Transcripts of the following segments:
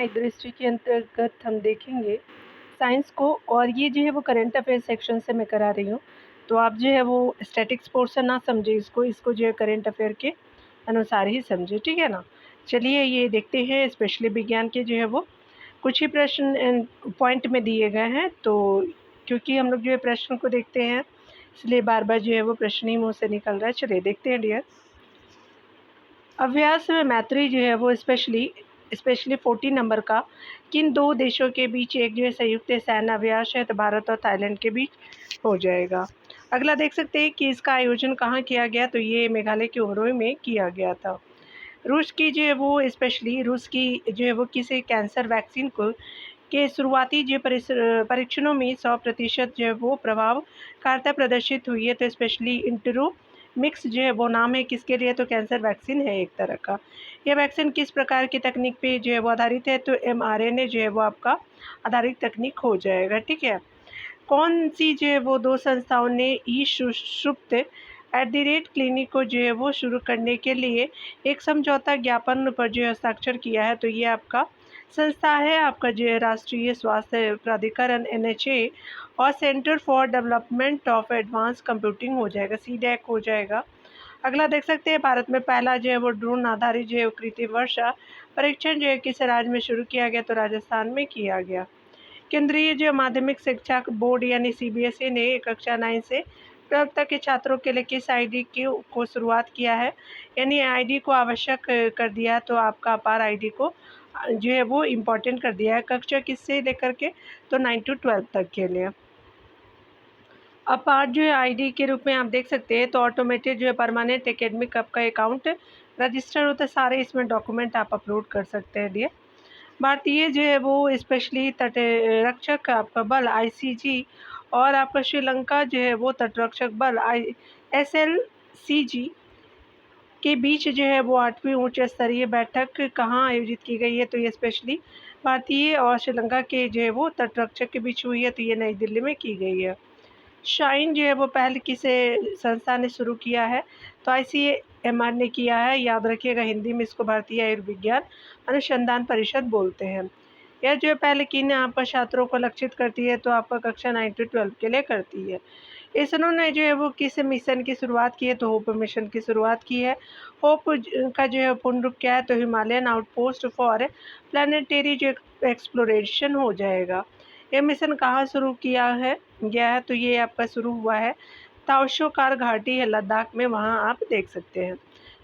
दृष्टि के अंतर्गत हम देखेंगे साइंस को, और ये जो है वो करंट अफेयर सेक्शन से मैं करा रही हूँ। तो आप जो है वो स्टैटिक्स पोर्शन ना समझे इसको जो है करंट अफेयर के अनुसार ही समझे, ठीक है ना। चलिए ये देखते हैं, स्पेशली विज्ञान के जो है वो कुछ ही प्रश्न पॉइंट में दिए गए हैं। तो क्योंकि हम लोग जो है प्रश्न को देखते हैं, इसलिए बार बार जो है वो प्रश्न ही मुँह से निकल रहा है। चलिए देखते हैं डियर। अभ्यास में मैत्री जो है वो स्पेशली 40 नंबर का किन दो देशों के बीच एक जो है संयुक्त सैन्य अभ्यास है, तो भारत और थाईलैंड के बीच हो जाएगा। अगला देख सकते हैं कि इसका आयोजन कहाँ किया गया, तो ये मेघालय के उमरोई में किया गया था। रूस की जो है वो स्पेशली रूस की जो है वो किसी कैंसर वैक्सीन को के शुरुआती जो परीक्षणों में 100% जो है वो प्रभावकारिता प्रदर्शित हुई है। तो स्पेशली इंटरोमिक्स जो है वो नाम है किसके लिए, तो कैंसर वैक्सीन है एक तरह का। यह वैक्सीन किस प्रकार की तकनीक पे जो है वो आधारित है, तो mRNA जो है वो आपका आधारित तकनीक हो जाएगा, ठीक है। कौन सी जो है वो दो संस्थाओं ने ई सुषुप्त क्लिनिक को जो है वो शुरू करने के लिए एक समझौता ज्ञापन पर जो है हस्ताक्षर किया है, तो ये आपका संस्था है आपका जो है राष्ट्रीय स्वास्थ्य प्राधिकरण NHA और centre for development of advance computing हो जाएगा, CDAC हो जाएगा। अगला देख सकते हैं, भारत में पहला जो है वो ड्रोन आधारित जो है कृत्रिम वर्षा परीक्षण जो है किस राज्य में शुरू किया गया, तो राजस्थान में किया गया। केंद्रीय जो माध्यमिक शिक्षा बोर्ड यानी CBSE ने कक्षा 9 से 12 तक के छात्रों के लिए किस ID को शुरुआत किया है, यानी ID को आवश्यक कर दिया है। तो आपका अपार ID को जो है वो इम्पोर्टेंट कर दिया है। कक्षा किससे लेकर के, तो 9 to 12 तक के लिए। अपार जो है ID के रूप में आप देख सकते हैं, तो ऑटोमेटेड जो है परमानेंट एकेडमिक आपका अकाउंट रजिस्टर होता है, सारे इसमें डॉक्यूमेंट आप अपलोड कर सकते हैं डियर। भारतीय जो है वो स्पेशली तटरक्षक आपका बल ICG और आपका श्रीलंका जो है वो तटरक्षक बल SLCG के बीच जो है वो 8वीं उच्च स्तरीय बैठक कहाँ आयोजित की गई है, तो ये स्पेशली भारतीय और श्रीलंका के जो है वो तटरक्षक के बीच हुई है, तो ये नई दिल्ली में की गई है। शाइन जो है वो पहल किस संस्था ने शुरू किया है, तो ICMR ने किया है। याद रखिएगा, हिंदी में इसको भारतीय आयुर्विज्ञान अनुसंधान परिषद बोलते हैं। यह जो है पहले किन आपका छात्रों को लक्षित करती है, तो आपका कक्षा 9 to 12 के लिए करती है। इसरो ने जो है वो किस मिशन की शुरुआत की है, तो होप मिशन की शुरुआत की है। होप का जो है पूर्ण रूप क्या है, तो हिमालयन आउटपोस्ट फॉर प्लानिटेरी जो एक्सप्लोरेशन हो जाएगा। यह मिशन कहाँ शुरू किया है गया है, तो ये आपका शुरू हुआ है ताओशोकार घाटी है लद्दाख में, वहाँ आप देख सकते हैं।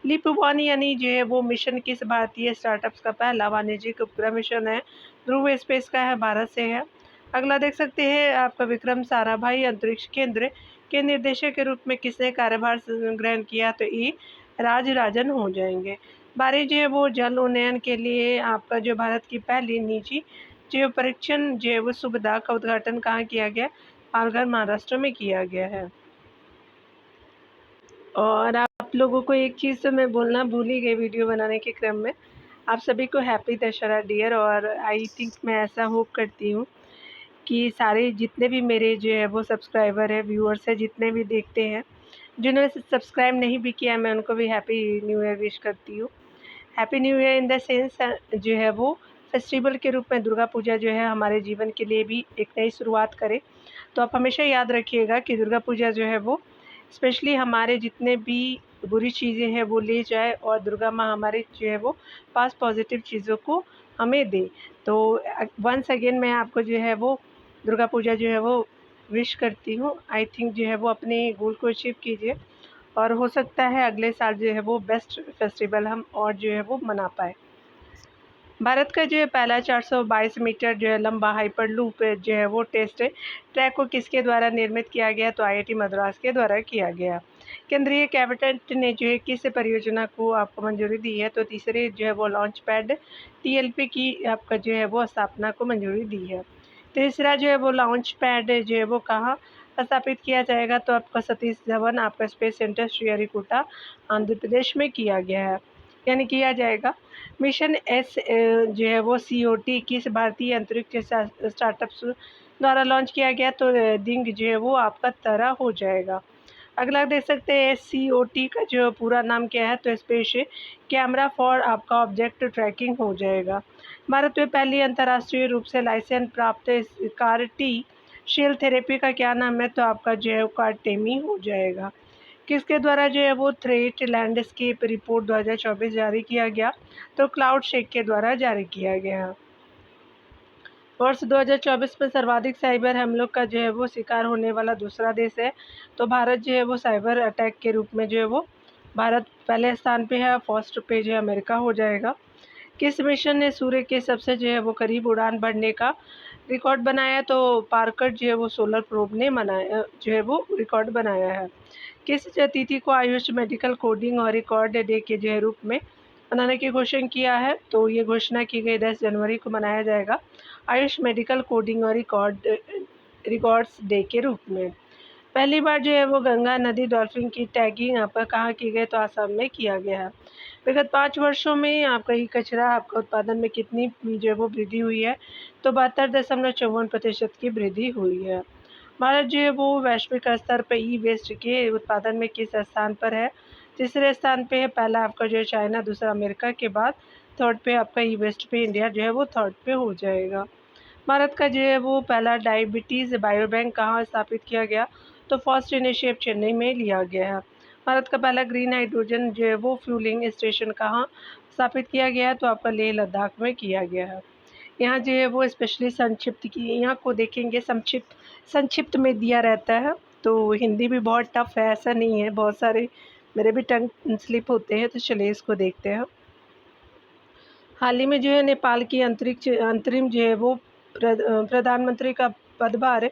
लीप वन यानी जो है वो मिशन किस भारतीय स्टार्टअप्स का पहला वाणिज्यिक उपग्रह मिशन है, ध्रुव स्पेस का है, भारत से है। अगला देख सकते हैं, आपका विक्रम साराभाई अंतरिक्ष केंद्र के निर्देशक के रूप में किसने कार्यभार ग्रहण किया, तो ये राजराजन हो जाएंगे। बारी जो है वो जल उन्नयन के लिए आपका जो भारत की पहली निजी जो परीक्षण जो है वो सुविधा का उद्घाटन कहाँ किया गया, पालघर महाराष्ट्र में किया गया है। और आप लोगों को एक चीज़ तो मैं बोलना भूल ही गई वीडियो बनाने के क्रम में, आप सभी को हैप्पी दशहरा डियर। और आई थिंक मैं ऐसा होप करती हूँ कि सारे जितने भी मेरे जो है वो सब्सक्राइबर है, व्यूअर्स है, जितने भी देखते हैं, जिन्होंने सब्सक्राइब नहीं भी किया, मैं उनको भी हैप्पी न्यू ईयर विश करती हूँ। Happy new year in the sense जो है वो फेस्टिवल के रूप में दुर्गा पूजा जो है हमारे जीवन के लिए भी एक नई शुरुआत करे। तो आप हमेशा याद रखिएगा कि दुर्गा पूजा जो है वो स्पेशली हमारे जितने भी बुरी चीज़ें हैं वो ले जाए, और दुर्गा माँ हमारे जो है वो पास पॉजिटिव चीज़ों को हमें दे। तो वंस अगेन मैं आपको जो है वो दुर्गा पूजा जो है वो विश करती हूँ। आई थिंक जो है वो अपने गोल को अचीव कीजिए, और हो सकता है अगले साल जो है वो बेस्ट फेस्टिवल हम और जो है वो मना पाए। भारत का जो है पहला 422 मीटर जो है लंबा हाइपरलूप जो है वो टेस्ट ट्रैक को किसके द्वारा निर्मित किया गया, तो IIT मद्रास के द्वारा किया गया। केंद्रीय कैबिनेट ने जो है किस परियोजना को आपको मंजूरी दी है, तो तीसरे जो है वो लॉन्च पैड TLP की आपका जो है वो स्थापना को मंजूरी दी है। तीसरा जो है वो लॉन्च पैड जो है वो कहाँ स्थापित किया जाएगा, तो आपका सतीश धवन आपका स्पेस सेंटर श्रीहरिकोटा आंध्र प्रदेश में किया गया है, यानी किया जाएगा। मिशन एस जो है वो COT किस भारतीय अंतरिक्ष स्टार्टअप्स द्वारा लॉन्च किया गया, तो दिंग जो है वो आपका तारा हो जाएगा। अगला देख सकते हैं COT का जो पूरा नाम क्या है, तो स्पेस कैमरा फॉर आपका ऑब्जेक्ट ट्रैकिंग हो जाएगा। भारत में पहली अंतर्राष्ट्रीय रूप से लाइसेंस प्राप्त कार-टी शील थेरेपी का क्या नाम है? तो आपका जो है कार्टेमी हो जाएगा। किसके द्वारा जो है वो थ्रेट लैंडस्केप रिपोर्ट 2024 जारी किया गया? तो क्लाउड शेक के द्वारा जारी किया गया। वर्ष 2024 में सर्वाधिक साइबर हमलों का जो है वो शिकार होने वाला दूसरा देश है, तो भारत जो है वो साइबर अटैक के रूप में जो है वो भारत पहले स्थान पे है, फर्स्ट पे जो है अमेरिका हो जाएगा। किस मिशन ने सूर्य के सबसे जो है वो करीब उड़ान भरने का रिकॉर्ड बनाया? तो पार्कर जो है वो सोलर प्रोब ने जो है वो रिकॉर्ड बनाया है। किस तिथि को आयुष मेडिकल कोडिंग और रिकॉर्ड डे के जो है रूप में मनाने की घोषणा किया है? तो ये घोषणा की गई 10 जनवरी को मनाया जाएगा आयुष मेडिकल कोडिंग और रिकॉर्ड्स डे के रूप में। पहली बार जो है वो गंगा नदी डॉल्फिन की टैगिंग आपका कहाँ की गई? तो आसाम में किया गया है। विगत 5 वर्षों में आपका ई कचरा आपका उत्पादन में कितनी जो है वो वृद्धि हुई है? तो 72.54% की वृद्धि हुई है। भारत जो है वो वैश्विक स्तर पर ई वेस्ट के उत्पादन में किस स्थान पर है? तीसरे स्थान पे है। पहला आपका जो है चाइना, दूसरा अमेरिका के बाद थर्ड पे आपका ई वेस्ट पे इंडिया जो है वो थर्ड पे हो जाएगा। भारत का जो है वो पहला डायबिटीज़ बायोबैंक कहाँ स्थापित किया गया? तो फर्स्ट इनिशिएटिव चेन्नई में लिया गया है। भारत का पहला ग्रीन हाइड्रोजन जो है वो फ्यूलिंग स्टेशन कहाँ स्थापित किया गया है? तो आपका लेह लद्दाख में किया गया है। यहाँ जो है वो स्पेशली संक्षिप्त की यहाँ को देखेंगे, संक्षिप्त में दिया रहता है, तो हिंदी भी बहुत टफ है, ऐसा नहीं है, बहुत सारे मेरे भी टंग स्लिप होते हैं, तो चलिए इसको देखते हैं। हाल ही में जो है नेपाल की अंतरिम जो है वो प्रधानमंत्री का पदभार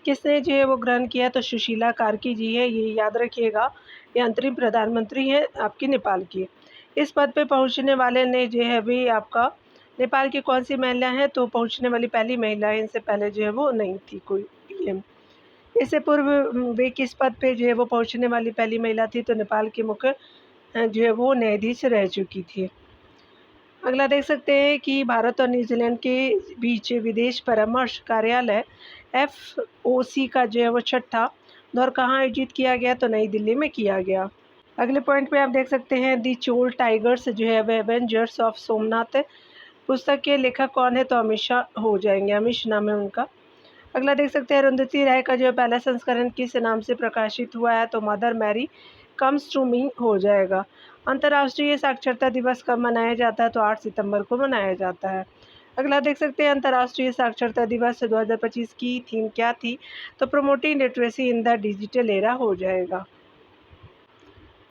किसने जो है वो ग्रहण किया? तो सुशीला कार्की जी है, ये याद रखिएगा, ये अंतरिम प्रधानमंत्री हैं आपकी नेपाल की। इस पद पे पहुंचने वाले ने जो है भी आपका नेपाल की कौन सी महिला है? तो पहुंचने वाली पहली महिला है, इनसे पहले जो है वो नहीं थी कोई पीएम। इससे पूर्व वे किस पद पे जो है वो पहुंचने वाली पहली महिला थी? तो नेपाल की मुख्य जो है वो न्यायाधीश रह चुकी थी। अगला देख सकते हैं कि भारत और न्यूजीलैंड के बीच विदेश परामर्श कार्यालय एफओसी का जो है वो छठा दौर कहाँ आयोजित किया गया? तो नई दिल्ली में किया गया। अगले पॉइंट पे आप देख सकते हैं दी चोल टाइगर्स जो है एवेंजर्स ऑफ सोमनाथ पुस्तक के लेखक कौन है? तो अमीषा हो जाएंगे, अमीश नाम है उनका। अगला देख सकते हैं अरुंधति राय का जो पहला संस्करण किस नाम से प्रकाशित हुआ है? तो Mother Mary comes to me हो जाएगा। अंतर्राष्ट्रीय साक्षरता दिवस कब मनाया जाता है? तो 8 सितंबर को मनाया जाता है। अगला देख सकते हैं अंतर्राष्ट्रीय साक्षरता दिवस 2025 की थीम क्या थी? तो promoting literacy in the digital era हो जाएगा।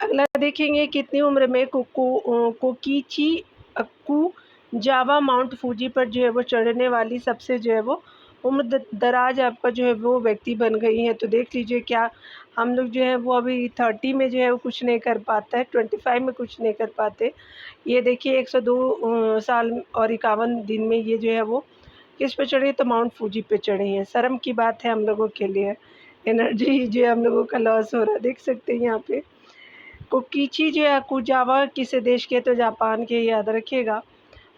अगला देखेंगे कितनी उम्र में कोकीची अक्कू जावा माउंट फूजी पर जो है वो चढ़ने वाली सबसे जो है वो उम्र दराज आपका जो है वो व्यक्ति बन गई हैं। तो देख लीजिए क्या हम लोग जो है वो अभी 30 में जो है वो कुछ नहीं कर पाता है, 25 में कुछ नहीं कर पाते। ये देखिए 102 साल और 51 दिन में ये जो है वो किस पे चढ़ी? तो माउंट फूजी पे चढ़ी हैं। शर्म की बात है हम लोगों के लिए, एनर्जी जो है हम लोगों का लॉस हो रहा है, देख सकते हैं यहाँ पे। कोकीची जो है कुजावा किस देश के? तो जापान के, याद रखिएगा।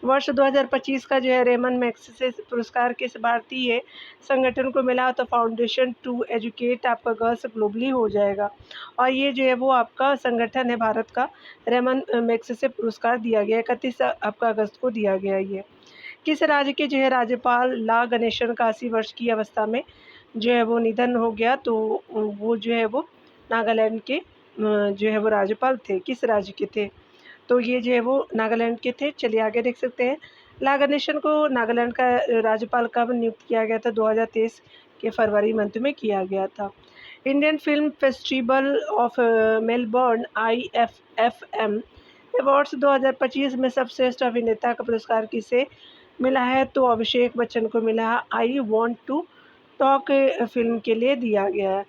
वर्ष 2025 का जो है रेमन मैग्सेसे पुरस्कार किस भारतीय संगठन को मिला? तो फाउंडेशन टू एजुकेट आपका गर्ल्स ग्लोबली हो जाएगा। और ये जो है वो आपका संगठन है भारत का, रेमन मैग्सेसे पुरस्कार दिया गया 31 आपका अगस्त को दिया गया। ये किस राज्य के जो है राज्यपाल ला गणेशन का 80 वर्ष की अवस्था में जो है वो निधन हो गया? तो वो जो है वो नागालैंड के जो है वो राज्यपाल थे। किस राज्य के थे? तो ये जो है वो नागालैंड के थे। चलिए आगे देख सकते हैं ला गणेशन को नागालैंड का राज्यपाल कब नियुक्त किया गया था? 2023 के फरवरी मंथ में किया गया था। Indian film festival of Melbourne IFFM awards 2025 में सर्वश्रेष्ठ अभिनेता का पुरस्कार किसे मिला है? तो अभिषेक बच्चन को मिला है। I want to talk film के लिए दिया गया है।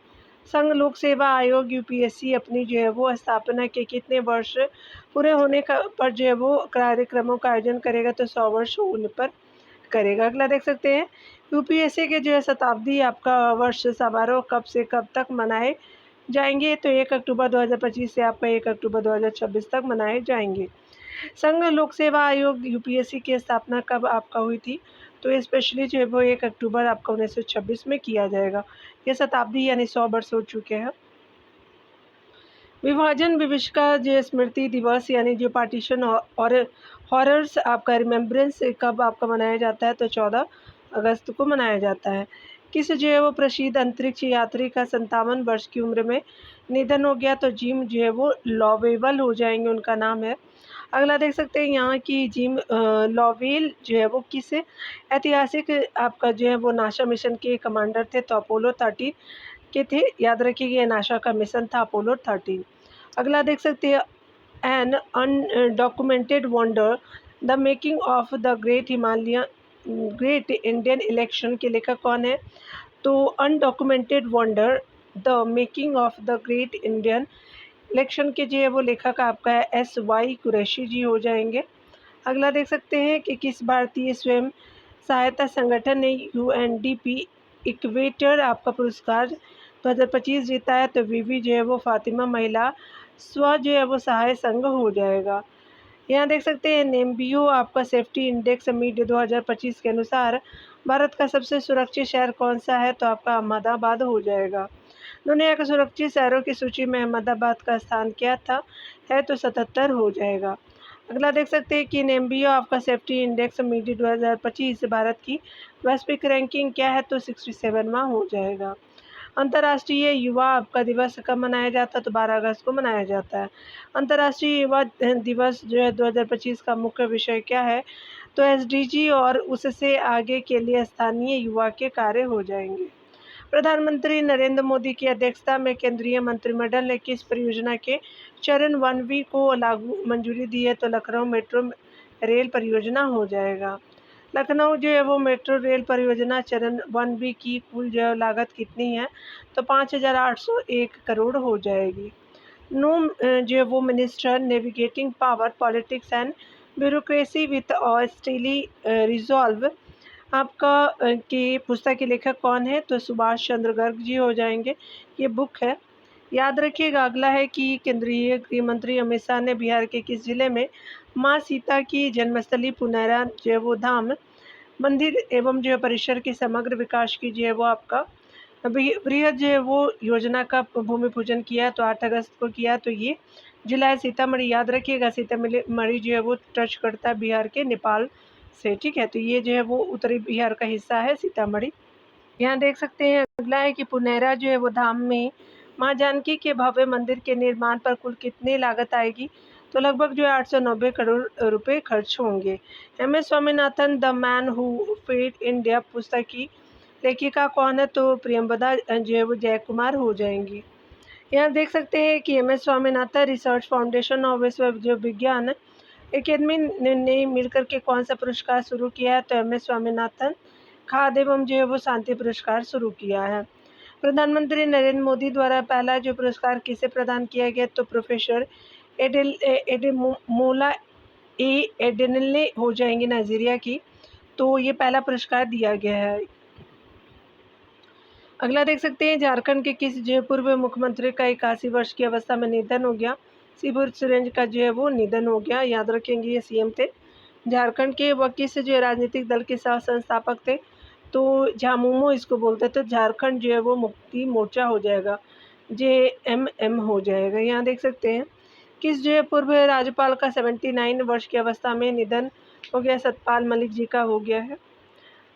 संघ लोक सेवा आयोग UPSC अपनी जो है वो स्थापना के कितने वर्ष पूरे होने का पर जो है वो कार्यक्रमों का आयोजन करेगा? तो 100 वर्ष होने पर करेगा। अगला देख सकते हैं UPSC के जो है शताब्दी आपका वर्ष समारोह कब से कब तक मनाए जाएंगे? तो 1 अक्टूबर 2025 से आपका 1 अक्टूबर 2026 तक मनाए जाएंगे। संघ लोक सेवा आयोग UPSC की स्थापना कब आपका हुई थी? तो स्पेशली जो है वो 1 अक्टूबर आपका 1926 में किया जाएगा। ये शताब्दी यानी 100 वर्ष हो चुके हैं। विभाजन विभीषिका जो स्मृति दिवस यानी जो पार्टीशन और हॉरर्स आपका रिमेम्बरेंस कब आपका मनाया जाता है, तो 14 अगस्त को मनाया जाता है। किस जो है वो प्रसिद्ध अंतरिक्ष यात्री का 57 वर्ष की उम्र में निधन हो गया, तो जिम जो है वो लॉवेबल हो जाएंगे, उनका नाम है। अगला देख सकते हैं यहाँ की जिम लॉवेल जो है वो किस ऐतिहासिक आपका जो है वो नासा मिशन के कमांडर थे, तो अपोलो 13 के थे। याद रखिए नासा का मिशन था अपोलो 13। अगला देख सकते हैं an undocumented wonder the making of the great Indian election के लेखक कौन है, तो undocumented wonder the making of the great Indian election के जो है वो लेखक आपका है SY कुरैशी जी हो जाएंगे। अगला देख सकते हैं कि किस भारतीय स्वयं सहायता संगठन ने UNDP इक्वेटर आपका पुरस्कार 2025 जीता है, तो VV जो है वो फातिमा महिला स्व जो है वो सहाय संघ हो जाएगा। यहाँ देख सकते हैं नेम्बियो आपका सेफ्टी इंडेक्स मिड 2025 के अनुसार भारत का सबसे सुरक्षित शहर कौन सा है, तो आपका अहमदाबाद हो जाएगा। दुनिया के सुरक्षित शहरों की सूची में अहमदाबाद का स्थान क्या था, है तो 77 हो जाएगा। अगला देख सकते हैं कि नेम्बियो आपका सेफ्टी इंडेक्स मिड 2025 भारत की वैश्विक रैंकिंग क्या है, तो 67वां हो जाएगा। अंतर्राष्ट्रीय युवा आपका दिवस कब मनाया जाता है, तो 12 अगस्त को मनाया जाता है। अंतर्राष्ट्रीय युवा दिवस जो है 2025 का मुख्य विषय क्या है, तो SDG और उससे आगे के लिए स्थानीय युवा के कार्य हो जाएंगे। प्रधानमंत्री नरेंद्र मोदी की अध्यक्षता में केंद्रीय मंत्रिमंडल ने किस परियोजना के चरण 1B को लागू मंजूरी दी है, तो लखनऊ मेट्रो रेल परियोजना हो जाएगा। लखनऊ जो है वो मेट्रो रेल परियोजना चरण 1B की कुल जो लागत कितनी है, तो 5,801 करोड़ हो जाएगी। नो जो है वो minister navigating power politics and bureaucracy with steely resolve आपका की पुस्तक के लेखक कौन है, तो सुभाष चंद्र गर्ग जी हो जाएंगे। ये बुक है। याद रखिएगा। अगला है कि केंद्रीय गृह मंत्री अमित शाह ने बिहार के किस जिले में माँ सीता की जन्मस्थली पुनैरा जो है वो धाम मंदिर एवं जो है परिसर के समग्र विकास की जो है वो आपका बृहद जो है वो योजना का भूमि पूजन किया, तो 8 अगस्त को किया। तो ये जिला है सीतामढ़ी। याद रखिएगा सीतामढ़ी जो है वो टच करता है बिहार के नेपाल से, ठीक है। तो ये जो है वो उत्तरी बिहार का हिस्सा है सीतामढ़ी। यहाँ देख सकते हैं अगला है कि पुनैरा जो है वो धाम में माँ जानकी के भव्य मंदिर के निर्माण पर कुल कितनी लागत आएगी, तो लगभग जो है 890 करोड़ रुपए खर्च होंगे। MS Swaminathan the man who fed India पुस्तक की लेखिका कौन है, तो प्रियंवदा जो है वो जयकुमार हो जाएंगी। यहाँ देख सकते हैं कि MS स्वामीनाथन रिसर्च फाउंडेशन और विश्व जो विज्ञान अकेदमी ने मिलकर के कौन सा पुरस्कार शुरू किया है, तो MS स्वामीनाथन खाद्य एवं जो है वो शांति पुरस्कार शुरू किया है। प्रधानमंत्री नरेंद्र मोदी द्वारा पहला जो पुरस्कार किसे प्रदान किया गया, तो प्रोफेसर एडेमोला एडेनले हो जाएंगे नाइजीरिया की। तो ये पहला पुरस्कार दिया गया है। अगला देख सकते हैं झारखंड के किस जो पूर्व मुख्यमंत्री का 81 वर्ष की अवस्था में निधन हो गया, शिबू सोरेन का जो है वो निधन हो गया। याद रखेंगे ये CM थे झारखंड के। वह किस जो राजनीतिक दल के सह संस्थापक थे, तो झामुमो इसको बोलते थे। झारखंड जो है वो मुक्ति मोर्चा हो जाएगा, JMM हो जाएगा। यहाँ देख सकते हैं किस जो है पूर्व राज्यपाल का 79 वर्ष की अवस्था में निधन हो गया, सतपाल मलिक जी का हो गया है।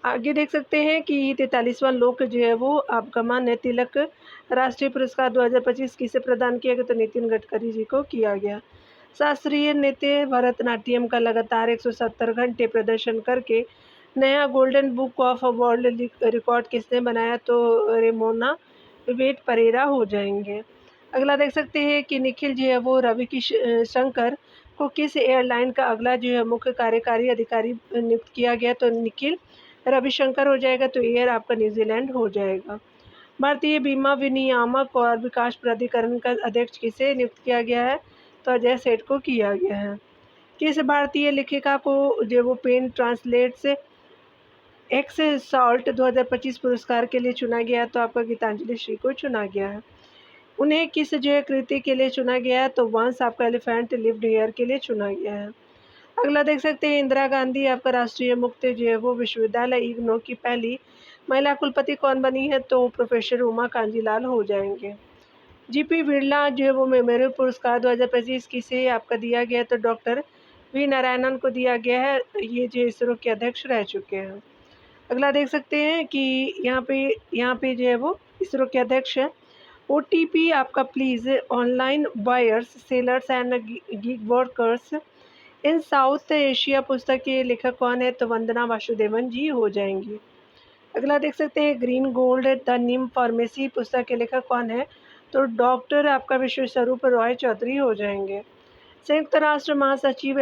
आगे देख सकते हैं कि 43वां लोक जो है वो आपका मान्य तिलक राष्ट्रीय पुरस्कार 2025 किसे प्रदान किया गया, तो नितिन गडकरी जी को किया गया। शास्त्रीय नृत्य भरतनाट्यम का लगातार 170 घंटे प्रदर्शन करके नया golden book of world record किसने बनाया, तो रेमोना विवेट परेरा हो जाएंगे। अगला देख सकते हैं कि निखिल जो है वो रवि शंकर को किस एयरलाइन का अगला जो है मुख्य कार्यकारी अधिकारी नियुक्त किया गया, तो निखिल रविशंकर हो जाएगा। तो एयर आपका न्यूजीलैंड हो जाएगा। भारतीय बीमा विनियामक और विकास प्राधिकरण का अध्यक्ष किसे नियुक्त किया गया है, तो अजय सेठ को किया गया है। किस भारतीय लेखिका को जो वो पेन ट्रांसलेट्स एक्स सॉल्ट 2025 पुरस्कार के लिए चुना गया, तो आपका गीतांजलि श्री को चुना गया है। उन्हें किस जो है कृति के लिए चुना गया है, तो वंस आपका एलिफेंट लिव्ड हियर के लिए चुना गया है। अगला देख सकते हैं इंदिरा गांधी आपका राष्ट्रीय मुक्त जो है वो विश्वविद्यालय इग्नू की पहली महिला कुलपति कौन बनी है, तो प्रोफेसर उमा कांजीलाल हो जाएंगे। जीपी बिरला जो है वो मेमोरियल पुरस्कार 2025 किसे आपका दिया गया है, तो डॉक्टर वी नारायणन को दिया गया है। ये जो इसरो के अध्यक्ष रह चुके हैं। अगला देख सकते हैं कि यहाँ पे जो है वो इसरो के अध्यक्ष हैं। ओटीपी आपका please online buyers sellers and gig workers in south Asia पुस्तक के लेखक कौन है, तो वंदना वासुदेवन जी हो जाएंगी। अगला देख सकते हैं green gold the Neem pharmacy पुस्तक के लेखक कौन है, तो डॉक्टर आपका विश्वस्वरूप रॉय चौधरी हो जाएंगे। संयुक्त राष्ट्र महासचिव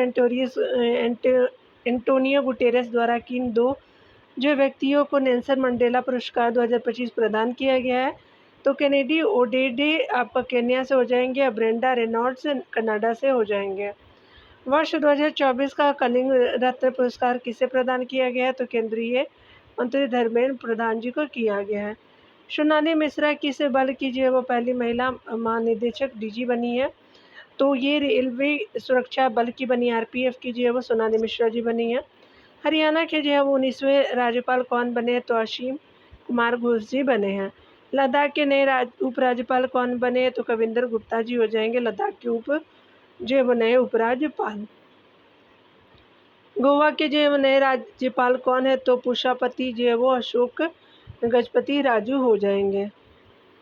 एंटोनियो गुटेरेस द्वारा किन दो जो व्यक्तियों को नेल्सन मंडेला पुरस्कार 2025 प्रदान किया गया है, तो केनेडी ओडेडे आपका केन्या से हो जाएंगे और ब्रेंडा रेनॉल्ड्स कनाडा से हो जाएंगे। वर्ष 2024 का कलिंग रत्न पुरस्कार किसे प्रदान किया गया है, तो केंद्रीय मंत्री धर्मेंद्र प्रधान जी को किया गया है। सोनाली मिश्रा किस बल की जो है वो पहली महिला महानिदेशक डीजी बनी है, तो ये रेलवे सुरक्षा बल की बनी, आरपीएफ की जो है वो सोनाली मिश्रा जी बनी है। हरियाणा के जो है वो 19वें राज्यपाल कौन बने, तो असीम कुमार घोष जी बने हैं। लद्दाख के नए उपराज्यपाल कौन बने, तो कविंदर गुप्ता जी हो जाएंगे लद्दाख के जो है वो नए उपराज्यपाल। गोवा के जो है वो नए राज्यपाल कौन है, तो पुष्पापति जो है वो अशोक गजपति राजू हो जाएंगे।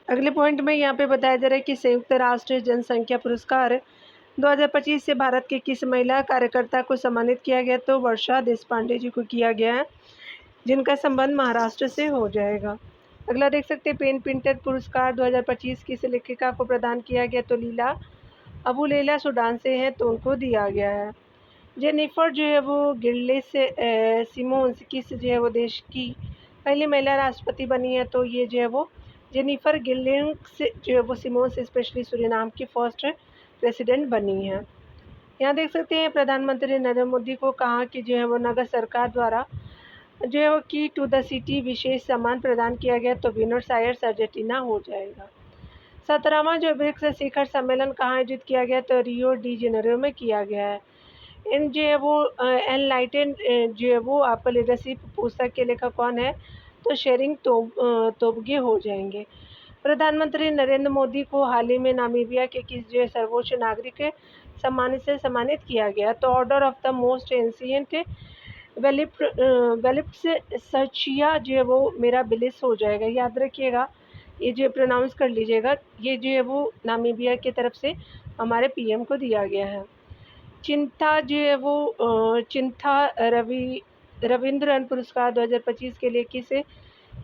अगले पॉइंट में यहाँ पे बताया जा रहा है कि संयुक्त राष्ट्र जनसंख्या पुरस्कार 2025 से भारत के किस महिला कार्यकर्ता को सम्मानित किया गया, तो वर्षा देशपांडे जी को किया गया है, जिनका संबंध महाराष्ट्र से हो जाएगा। अगला देख सकते हैं पेन प्रिंटर पुरस्कार 2025 किस लेखिका को प्रदान किया गया, तो लीला अबू लेला सूडान से हैं, तो उनको दिया गया है। जेनिफर जो है वो गिरलिस सिमोन्स किस जो है वो देश की पहली महिला राष्ट्रपति बनी है, तो ये जो है वो जेनिफर गिलिंग्स जो है वो सिमोन्स स्पेशली सूरीनाम की फर्स्ट प्रेसिडेंट बनी है। यहाँ देख सकते हैं प्रधानमंत्री नरेंद्र मोदी को कहा कि जो है वो नगर सरकार द्वारा जो है वो की टू द सिटी विशेष सम्मान प्रदान किया गया, तो विनोद आयर्स अर्जेंटीना हो जाएगा। 17वां जो ब्रिक्स शिखर सम्मेलन कहाँ आयोजित किया गया, तो रियो डी जेनेरो में किया गया है। इन जो है वो एनलाइटेन जो है वो आपका लीडरशिप पुस्तक के लेखक कौन है, तो शेरिंग तोबगे हो जाएंगे। प्रधानमंत्री नरेंद्र मोदी को हाल ही में नामीबिया के किस जो है सर्वोच्च नागरिक सम्मान से सम्मानित किया गया, तो order of the most ancient welwitschia जो है वो मेरा बिलिस हो जाएगा। याद रखिएगा, ये जो प्रोनाउंस कर लीजिएगा, ये जो है वो नामीबिया की तरफ से हमारे पीएम को दिया गया है। चिंता जो है वो चिंता रविंद्रन पुरस्कार 2025 के लिए किस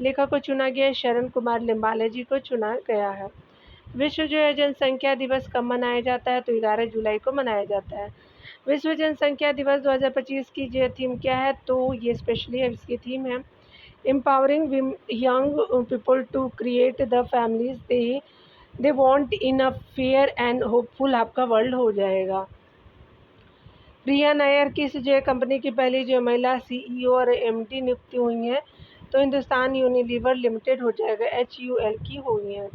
लेखक को चुना गया है, शरण कुमार लिम्बाले जी को चुना गया है। विश्व जो है जनसंख्या दिवस कब मनाया जाता है, तो 11 जुलाई को मनाया जाता है। विश्व जनसंख्या दिवस 2025 की जो थीम क्या है, तो ये स्पेशली इसकी थीम है empowering young people to create the families they want in a fair and hopeful आपका वर्ल्ड हो जाएगा। प्रिया नायर किस जो कंपनी की पहली जो महिला सीईओ और एमडी नियुक्ति हुई हैं, तो हिंदुस्तान यूनिलीवर लिमिटेड हो जाएगा, HUL की हुई हैं।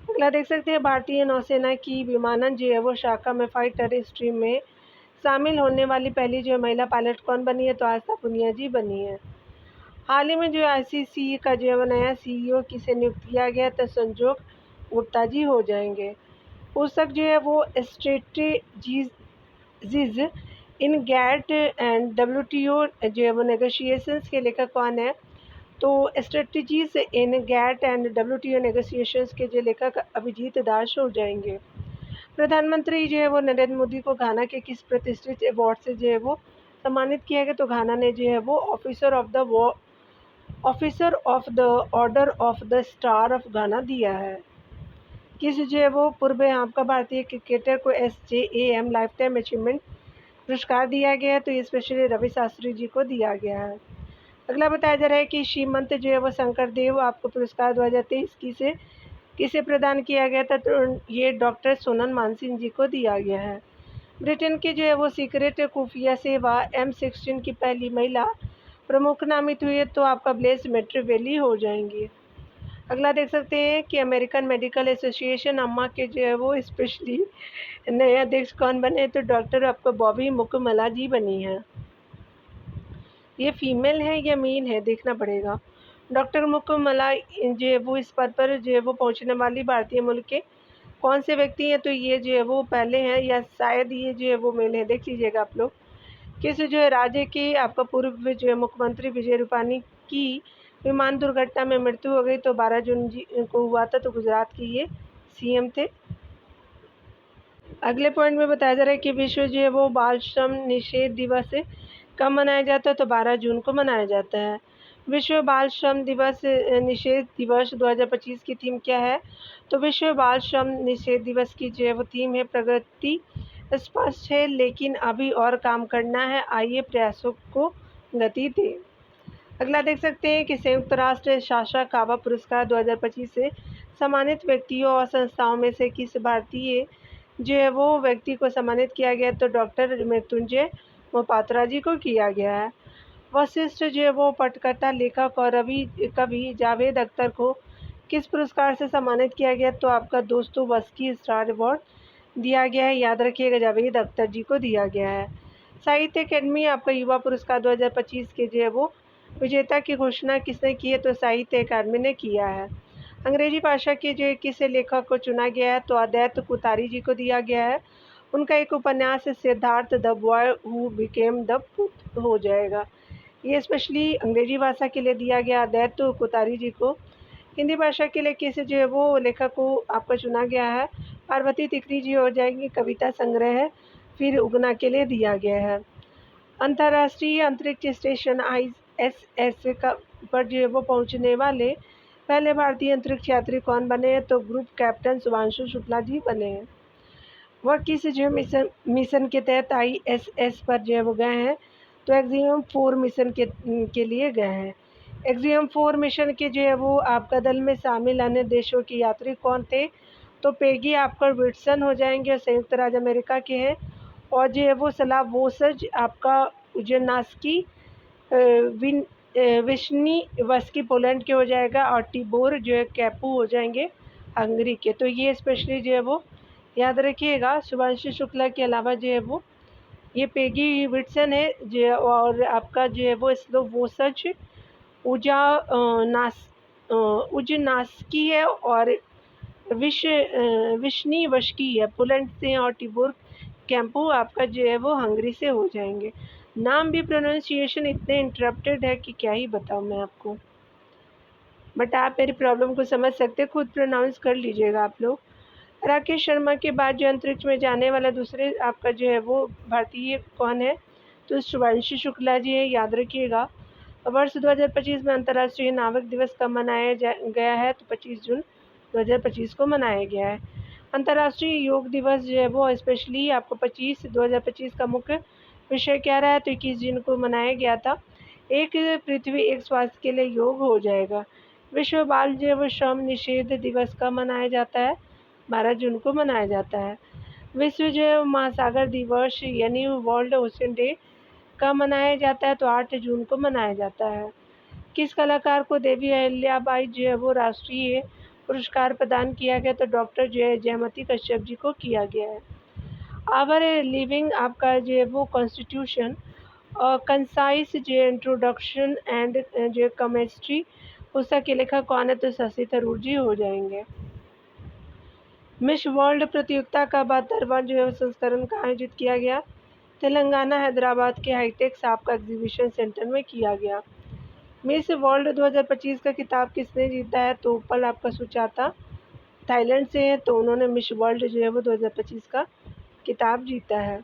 अगला देख सकते हैं भारतीय नौसेना की विमानन जो है वो शाखा में फाइटर स्ट्रीम में शामिल होने वाली पहली जो महिला पायलट कौन बनी है, तो आस्था पुनिया जी बनी है। हाल ही में जो ICC का जो है वो नया CEO किसे नियुक्त किया गया, तो संजोग गुप्ता जी हो जाएंगे। पुस्तक जो है वो strategies in GATT and WTO जो है वो नेगोशिएशंस के लेखक कौन है, तो strategies in GATT and WTO negotiations के जो लेखक अभिजीत दास हो जाएंगे। प्रधानमंत्री जो है वो नरेंद्र मोदी को घाना के किस प्रतिष्ठित अवार्ड से जो है वो सम्मानित किया गया, तो घाना ने जो है वो officer of the order of the star of घाना दिया है। किस जो है वो पूर्व आपका भारतीय क्रिकेटर को SJAM लाइफ टाइम अचीवमेंट पुरस्कार दिया गया है, तो ये स्पेशली रवि शास्त्री जी को दिया गया है। अगला बताया जा रहा है कि श्रीमंत जो है वो शंकर देव आपको पुरस्कार 2023 किसे प्रदान किया गया था, तो ये डॉक्टर सोनल मानसिंह जी को दिया गया है। ब्रिटेन की जो है वो सीक्रेट खुफिया सेवा M16 की पहली महिला प्रमुख नामित हुई है, तो आपका ब्लेस मेट्रीवेली हो जाएंगी। अगला देख सकते हैं कि अमेरिकन मेडिकल एसोसिएशन अम्मा के जो है वो स्पेशली नए अध्यक्ष कौन बने, तो डॉक्टर आपको बॉबी मुकमला जी बनी है। ये फीमेल है या मेल है देखना पड़ेगा। डॉक्टर मुकमला जो है वो इस पद पर जो है वो पहुंचने वाली भारतीय मूल के कौन से व्यक्ति हैं, तो ये जो है वो पहले हैं या शायद ये जो है वो मेल है। देख लीजिएगा आप लोग। किस जो है राज्य की आपका पूर्व जो है मुख्यमंत्री विजय रूपानी की विमान दुर्घटना में मृत्यु हो गई, तो 12 जून को हुआ था, तो गुजरात की ये सीएम थे। अगले पॉइंट में बताया जा रहा है कि विश्व जो है वो बाल श्रम निषेध दिवस कब मनाया जाता है, तो 12 जून को मनाया जाता है। विश्व बाल श्रम दिवस निषेध दिवस 2025 की थीम क्या है, तो विश्व बाल श्रम निषेध दिवस की जो है वो थीम है प्रगति स्पष्ट है लेकिन अभी और काम करना है, आइए प्रयासों को गति दें। अगला देख सकते हैं कि संयुक्त राष्ट्र साशा कावा पुरस्कार 2025 से सम्मानित व्यक्तियों और संस्थाओं में से किस भारतीय जो है वो व्यक्ति को सम्मानित किया गया, तो डॉक्टर मृत्युंजय मोपात्रा जी को किया गया है। वशिष्ठ जो है वो पटकथा लेखक और कवि जावेद अख्तर को किस पुरस्कार से सम्मानित किया गया, तो आपका दोस्तों वस्की स्टार अवार्ड दिया गया है। याद रखिएगा, जावेद अख्तर जी को दिया गया है। साहित्य अकेडमी आपका युवा पुरस्कार 2025 के जो है वो विजेता की घोषणा किसने की है, तो साहित्य अकादमी ने किया है। अंग्रेजी भाषा के जो किस लेखक को चुना गया है, तो अद्वैत कुतारी जी को दिया गया है। उनका एक उपन्यास Siddharth the boy who became the Buddha हो जाएगा। ये स्पेशली अंग्रेजी भाषा के लिए दिया गया अद्वैत कुतारी जी को। हिंदी भाषा के लिए किस जो है वो लेखक को आपका चुना गया है, पार्वती तिकरी जी हो जाएंगी। कविता संग्रह है फिर उगना के लिए दिया गया है। अंतर्राष्ट्रीय अंतरिक्ष स्टेशन ISS का पर जो है वो पहुंचने वाले पहले भारतीय अंतरिक्ष यात्री कौन बने हैं, तो ग्रुप कैप्टन शुभांशु शुक्ला जी बने हैं। वह किस जो मिशन के तहत ISS पर जो है वो गए हैं, तो एक्सियम 4 मिशन के लिए गए हैं। एक्सियम 4 मिशन के जो है वो आपका दल में शामिल अन्य देशों के यात्री कौन थे, तो पेगी आपका विल्सन हो जाएंगे और संयुक्त राज्य अमेरिका के हैं। और जो है वो स्लावोसज आपका उजनास्की विश्नी वस्की पोलैंड के हो जाएगा और टिबोर जो है कैपू हो जाएंगे हंगरी के। तो ये स्पेशली जो है वो याद रखिएगा। शुभांशु शुक्ला के अलावा जो है वो ये पेगी विल्सन है जो, और आपका जो है वो स्लोवोसज उजनास्की है और विश्नी वस्की है पोलैंड से, और टिबोर कैंपू आपका जो है वो हंगरी से हो जाएंगे। नाम भी प्रोनाउंसिएशन इतने इंटरप्टेड है कि क्या ही बताऊँ मैं आपको, बट आप मेरी प्रॉब्लम को समझ सकते, खुद प्रोनाउंस कर लीजिएगा आप लोग। राकेश शर्मा के बाद जो अंतरिक्ष में जाने वाला दूसरे आपका जो है वो भारतीय कौन है, तो शुभांशु शुक्ला जी है। याद रखिएगा। वर्ष 2025 में अंतर्राष्ट्रीय नाविक दिवस कब मनाया गया है, तो 25 जून 2025 को मनाया गया है। अंतर्राष्ट्रीय योग दिवस जो है वो स्पेशली आपको 2025 का मुख्य विषय क्या रहा है, तो 21 जून को मनाया गया था। एक पृथ्वी एक स्वास्थ्य के लिए योग हो जाएगा। विश्व बाल जो है वो श्रम निषेध दिवस कब मनाया जाता है, 12 जून को मनाया जाता है। विश्व जो है महासागर दिवस यानी वर्ल्ड ओशन डे कब मनाया जाता है, तो 8 जून को मनाया जाता है। किस कलाकार को देवी अहिल्याबाई जो है वो राष्ट्रीय पुरस्कार प्रदान किया गया, तो डॉक्टर जयमती कश्यप जी को किया गया है। आवर लिविंग आपका जो है वो कॉन्स्टिट्यूशन और कंसाइज जो इंट्रोडक्शन एंड जो केमिस्ट्री पुस्तक के लेखक कौन है, तो शशि थरूर जी हो जाएंगे। मिस वर्ल्ड प्रतियोगिता का 72वां जो है संस्करण का आयोजित किया गया, तेलंगाना हैदराबाद के हाईटेक आपका एग्जीबिशन सेंटर में किया गया। मिस वर्ल्ड 2025 का खिताब किसने जीता है, तो उपल आपका सुचाता थाईलैंड से है, तो उन्होंने मिस वर्ल्ड जो है वो 2025 का खिताब जीता है।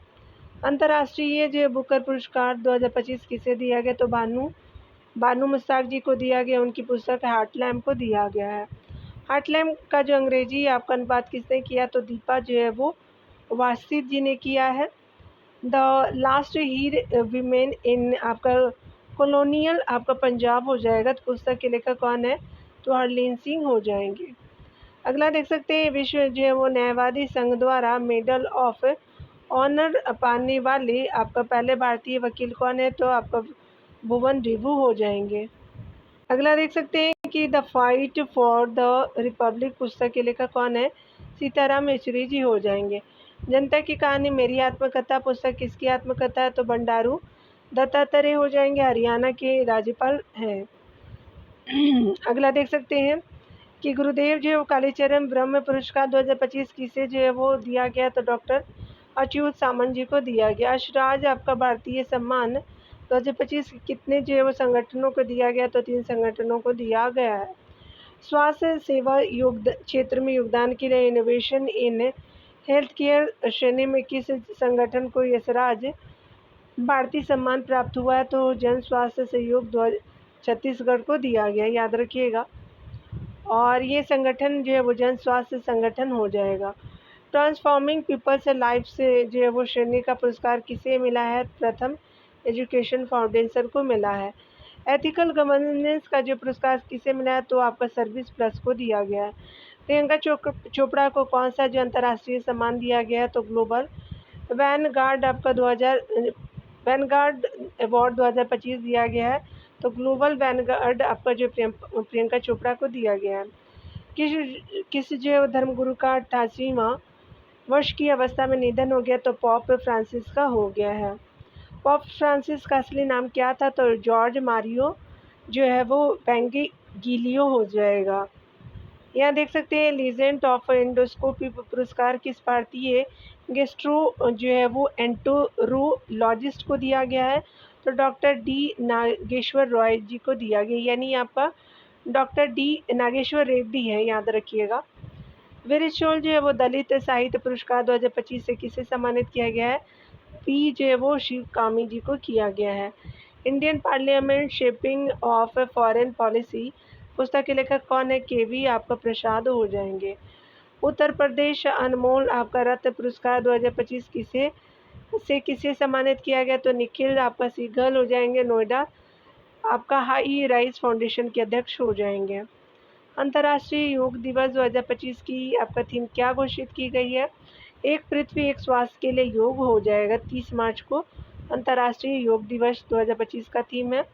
अंतर्राष्ट्रीय जो बुकर पुरस्कार 2025 किसे दिया गया, तो बानू मुश्ताक जी को दिया गया। उनकी पुस्तक हार्टलैम्प को दिया गया है। हार्टलैम्प का जो अंग्रेजी आपका अनुवाद किसने किया, तो दीपा जो है वो वासित जी ने किया है। द लास्ट हीर वीमेन इन आपका कॉलोनियल आपका पंजाब हो जाएगा, तो पुस्तक के लेखक कौन है, तो हरलीन सिंह हो जाएंगे। अगला देख सकते हैं विश्व जो है वो न्यायवादी संघ द्वारा मेडल ऑफ ऑनर पाने वाले आपका पहले भारतीय वकील कौन है, तो आपका भुवन डिबू हो जाएंगे। अगला देख सकते हैं कि the fight for the Republic पुस्तक के लेखक कौन है, सीताराम येचुरी जी हो जाएंगे। जनता की कहानी मेरी आत्मकथा पुस्तक किसकी आत्मकथा है, तो बंडारू दत्तात्रेय हो जाएंगे, हरियाणा के राज्यपाल हैं। अगला देख सकते हैं कि गुरुदेव जो है वो कालीचरण ब्रह्म पुरस्कार 2025 किसे जो है वो दिया गया, तो डॉक्टर अच्युत सामंत जी को दिया गया। अशराज आपका भारतीय सम्मान 2025 कितने जो है वो संगठनों को दिया गया, तो 3 संगठनों को दिया गया है। स्वास्थ्य सेवा क्षेत्र में योगदान के लिए इनोवेशन इन हेल्थ केयर श्रेणी में किस संगठन को यशराज भारतीय सम्मान प्राप्त हुआ है, तो जन स्वास्थ्य सहयोग छत्तीसगढ़ को दिया गया, याद रखिएगा। और ये संगठन जो है वो जन स्वास्थ्य संगठन हो जाएगा। ट्रांसफॉर्मिंग पीपल्स लाइफ से जो है वो श्रेणी का पुरस्कार किसे मिला है, प्रथम एजुकेशन फाउंडेशन को मिला है। एथिकल गवर्नेंस का जो पुरस्कार किसे मिला है, तो आपका सर्विस प्लस को दिया गया है। प्रियंका चोपड़ा को कौन सा जो अंतर्राष्ट्रीय सम्मान दिया गया है, तो ग्लोबल वैनगार्ड आपका वैनगार्ड अवार्ड 2025 दिया गया है। तो ग्लोबल वैनगार्ड आपका जो प्रियंका चोपड़ा को दिया गया है। किस जो धर्मगुरु का 88वां वर्ष की अवस्था में निधन हो गया, तो पॉप फ्रांसिस का हो गया है। पॉप फ्रांसिस का असली नाम क्या था, तो जॉर्ज मारियो जो है वो पेंगिलियो हो जाएगा। यहाँ देख सकते हैं लीजेंड ऑफ एंडोस्कोपी पुरस्कार किस भारतीय गेस्ट्रो जो है वो एंटोरोलॉजिस्ट को दिया गया है, तो डॉक्टर डी नागेश्वर रॉय जी को दिया गया, यानी आपका डॉक्टर डी नागेश्वर रेड्डी है, याद रखिएगा। वीरशोल जो है वो दलित साहित्य पुरस्कार 2025 से किसे सम्मानित किया गया है, पी जो है वो शिव कामी जी को किया गया है। Indian parliament shaping of foreign policy पुस्तक के लेखक कौन है, केवी आपका प्रसाद हो जाएंगे। उत्तर प्रदेश अनमोल आपका रत्न पुरस्कार 2025 किसे सम्मानित किया गया, तो निखिल आपका सीगल हो जाएंगे, नोएडा आपका हाई राइज फाउंडेशन के अध्यक्ष हो जाएंगे। अंतर्राष्ट्रीय योग दिवस 2025 की आपका थीम क्या घोषित की गई है, एक पृथ्वी एक स्वास्थ्य के लिए योग हो जाएगा। 30 मार्च को अंतर्राष्ट्रीय योग दिवस 2025 का थीम है।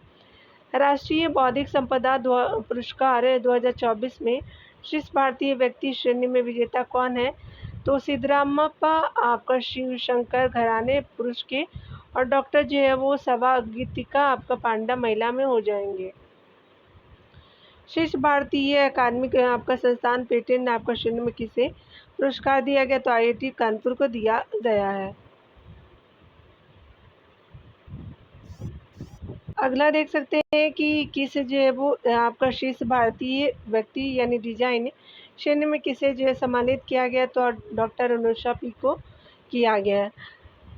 राष्ट्रीय बौद्धिक संपदा पुरस्कार 2024 में शीर्ष भारतीय व्यक्ति श्रेणी में विजेता कौन है, तो सिद्धरामप्पा आपका शिव शंकर घराने पुरुष के, और डॉक्टर जो है वो सवागीतिका आपका पांडा महिला में हो जाएंगे। शीर्ष भारतीय अकादमिक आपका संस्थान पेटेंट आपका श्रेणी में किसे पुरस्कार दिया गया, तो IIT कानपुर को दिया गया है। अगला देख सकते हैं कि किस जो है वो आपका शीर्ष भारतीय व्यक्ति यानी डिजाइन श्रेणी में किसे जो है सम्मानित किया गया, तो डॉक्टर अनुषा पी को किया गया है।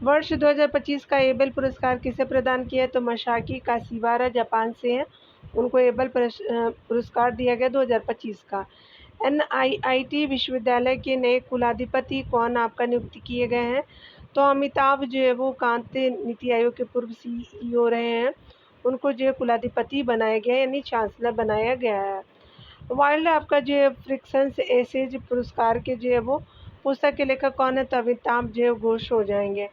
वर्ष 2025 का एबेल पुरस्कार किसे प्रदान किया है, तो मसाकी काशिवारा जापान से हैं, उनको एबेल पुरस्कार दिया गया 2025 का। NIIT विश्वविद्यालय के नए कुलाधिपति कौन आपका नियुक्त किए गए हैं, तो अमिताभ जो है वो कांत नीति आयोग के पूर्व CEO रहे हैं, उनको जो है कुलाधिपति बनाया गया है, यानी चांसलर बनाया गया है। वाइल्ड आपका जो है फ्रिक्शंस एसेज पुरस्कार के जो है वो पुस्तक के लेखक कौन है, तो अमिताभ जो है घोष हो जाएंगे।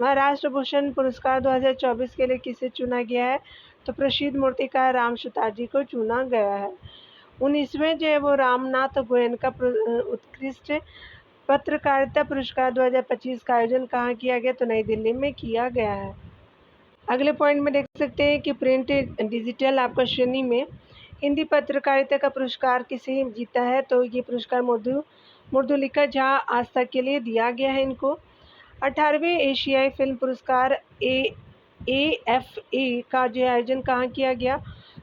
महाराष्ट्र भूषण पुरस्कार 2024 के लिए किसे चुना गया है, तो प्रसिद्ध मूर्तिकार राम सुतार जी को चुना गया है। 19वें जो है वो रामनाथ गोयनका उत्कृष्ट पत्रकारिता पुरस्कार 2025 का आयोजन कहाँ किया गया, तो नई दिल्ली में किया गया है। अगले पॉइंट में देख सकते हैं कि प्रिंट डिजिटल आपका श्रेणी में हिंदी पत्रकारिता का पुरस्कार किसे जीता है, तो ये पुरस्कार मृदुलिका झा आज तक के लिए दिया गया है इनको। 18वें एशियाई फिल्म पुरस्कार AFA का जो आयोजन कहाँ किया गया,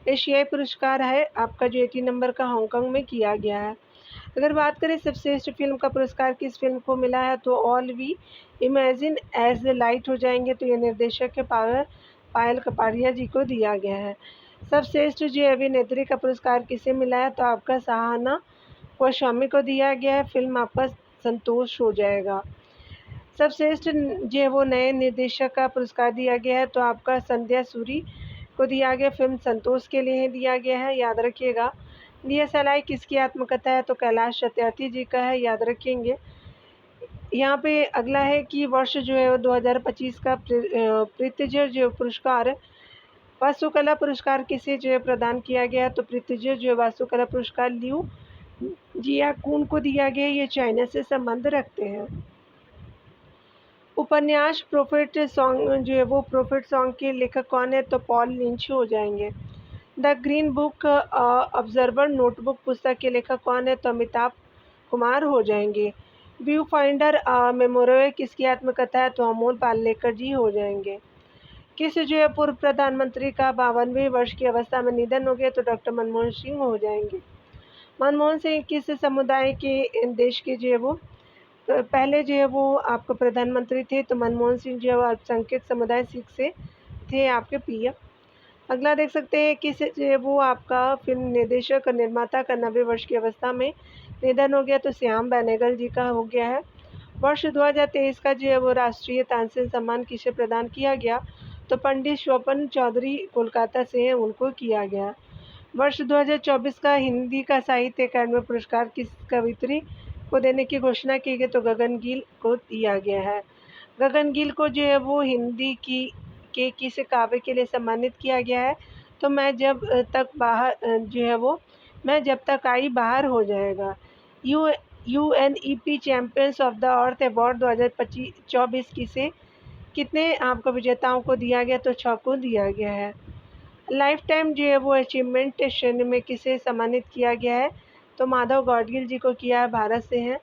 एशियाई पुरस्कार है आपका जो 80 नंबर का हांगकांग में किया गया है। अगर बात करें सबश्रेष्ठ फिल्म का पुरस्कार किस फिल्म को मिला है, तो all we imagine as the light हो जाएंगे, तो ये निर्देशक के पायल कपाड़िया जी को दिया गया है। सबश्रेष्ठ जो अभिनेत्री का पुरस्कार किसे मिला है, तो आपका सहाना गोस्वामी को दिया गया है, फिल्म आपका संतोष हो जाएगा। सबश्रेष्ठ जो वो नए निर्देशक का पुरस्कार दिया गया है, तो आपका संध्या सूरी को दिया गया, फिल्म संतोष के लिए दिया गया है, याद रखिएगा। DSLI किसकी आत्मकथा है, तो कैलाश सत्यार्थी जी का है, याद रखेंगे। यहाँ पे अगला है कि वर्ष जो है 2025 का प्रीतिजर जो पुरस्कार वास्तुकला पुरस्कार किसे जो है प्रदान किया गया, तो प्रीतिजर जो वास्तुकला पुरस्कार लियू जियाकुन को दिया गया, ये चाइना से संबंध रखते हैं। उपन्यास प्रोफेट सॉन्ग जो है वो प्रोफेट सॉन्ग के लेखक कौन है, तो पॉल लिंच हो जाएंगे। The green book observer notebook पुस्तक के लेखक कौन है? तो अमिताभ कुमार हो जाएंगे। व्यू फाइंडर मेमोरियल किसकी आत्मकथा है? तो अमोल पालेकर जी हो जाएंगे। किस जो है पूर्व प्रधानमंत्री का 52वें वर्ष की अवस्था में निधन हो गया? तो डॉक्टर मनमोहन सिंह हो जाएंगे। मनमोहन सिंह किस समुदाय के देश के जो है वो पहले जो है वो आपके प्रधानमंत्री थे? तो मनमोहन सिंह जो है वो अल्पसंख्यक समुदाय सिख से थे आपके पीएम। अगला देख सकते हैं किस जो है वो आपका फिल्म निर्देशक और निर्माता का 90 वर्ष की अवस्था में निधन हो गया? तो श्याम बेनेगल जी का हो गया है। वर्ष 2023 का जो है वो राष्ट्रीय तानसेन सम्मान किसे प्रदान किया गया? तो पंडित स्वपन चौधरी कोलकाता से हैं, उनको किया गया। वर्ष 2024 का हिंदी का साहित्य अकादमी पुरस्कार किस कवियत्री को देने की घोषणा की गई? तो गगन गिल को दिया गया है। गगन गिल को जो है वो हिंदी की के किस काव्य के लिए सम्मानित किया गया है? तो मैं जब तक आई बाहर हो जाएगा। UNEP champions of the earth award 2024 किसे कितने आपको विजेताओं को दिया गया? तो 6 को दिया गया है। लाइफ टाइम जो है वो अचीवमेंट श्रेणी में किसे सम्मानित किया गया है? तो माधव गाडगिल जी को किया है, भारत से हैं।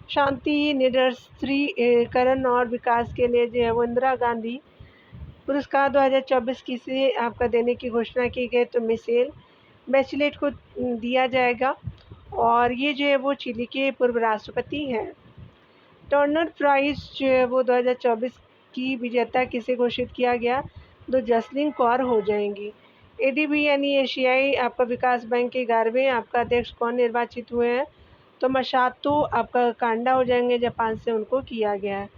शांति निरस्त्रीकरण और विकास के लिए जो है वो इंदिरा गांधी पुरस्कार 2024 किसे आपका देने की घोषणा की गई? तो मिशेल बैचलेट को दिया जाएगा और ये जो है वो चिली के पूर्व राष्ट्रपति हैं। टर्नर प्राइज जो है वो 2024 की विजेता किसे घोषित किया गया? तो जसलीन कौर हो जाएंगी। एडीबी यानी एशियाई आपका विकास बैंक के 11वें आपका अध्यक्ष कौन निर्वाचित हुए हैं? तो मसातो आपका कांडा हो जाएंगे, जापान से उनको किया गया है।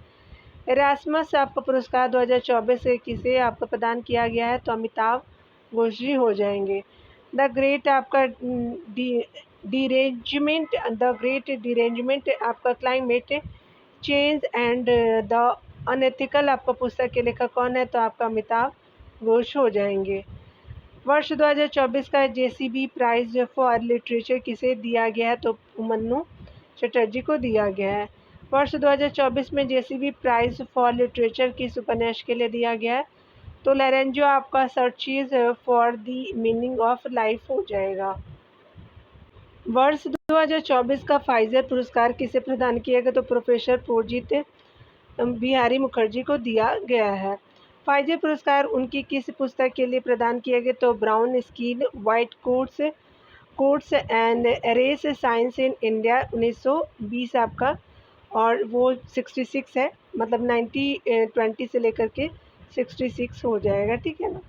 एरास्मस आपका पुरस्कार 2024 से किसे आपको प्रदान किया गया है? तो अमिताभ घोष जी हो जाएंगे। द ग्रेट डिरेंजमेंट आपका climate change and the unethical आपका पुस्तक के लेखक कौन है? तो आपका अमिताभ घोष हो जाएंगे। वर्ष 2024 का जेसीबी प्राइज फॉर लिटरेचर किसे दिया गया है? तो मन्नू चटर्जी को दिया गया है। वर्ष 2024 में जेसीबी प्राइज फॉर लिटरेचर किस उपन्यास के लिए दिया गया है? तो लॉरेंजो आपका searches for the meaning of life हो जाएगा। वर्ष 2024 का फाइजर पुरस्कार किसे प्रदान किया गया? तो प्रोफेसर पूजित बिहारी मुखर्जी को दिया गया है। फाइजर पुरस्कार उनकी किस पुस्तक के लिए प्रदान किया गया? तो brown skin white coats and race science in India 1920 आपका, और वो 66 है, मतलब 20 से लेकर के 66 हो जाएगा, ठीक है ना।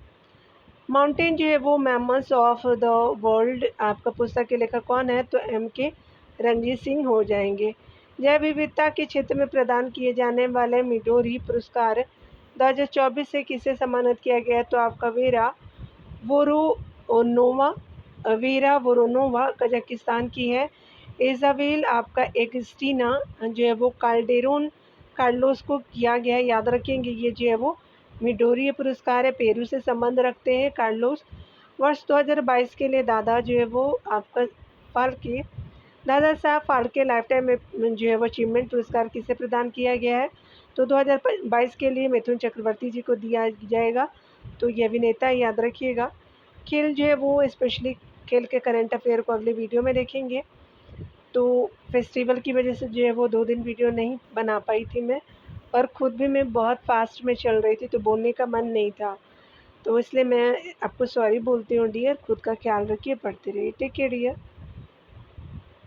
माउंटेन जो है वो मैमल्स ऑफ द वर्ल्ड आपका पुस्तक के लेखक कौन है? तो MK रंजीत सिंह हो जाएंगे। जैव विविधता के क्षेत्र में प्रदान किए जाने वाले मिडोरी पुरस्कार 2024 से किसे सम्मानित किया गया है? तो आपका वेरा वोरोनोवा कजाकिस्तान की है। इजाबेल आपका एगस्टीना जो है वो काल्डेरोन कार्लोस को किया गया है, याद रखेंगे। ये जो है वो मिडोरी पुरस्कार है, पेरू से संबंध रखते हैं कार्लोस। वर्ष 2022 के लिए दादा जो है वो आपका फाल्के दादा साहब फाल्के लाइफ टाइम में जो है वो अचीवमेंट पुरस्कार किसे प्रदान किया गया है? तो 2022 के लिए मिथुन चक्रवर्ती जी को दिया जाएगा। तो ये अभिनेता याद रखिएगा। खेल जो है वो स्पेशली खेल के करंट अफेयर को अगले वीडियो में देखेंगे। तो फेस्टिवल की वजह से जो है वो 2 दिन वीडियो नहीं बना पाई थी मैं, और ख़ुद भी मैं बहुत फास्ट में चल रही थी तो बोलने का मन नहीं था, तो इसलिए मैं आपको सॉरी बोलती हूँ डियर। खुद का ख्याल रखिए, पढ़ते रहिए, टेक केयर डियर।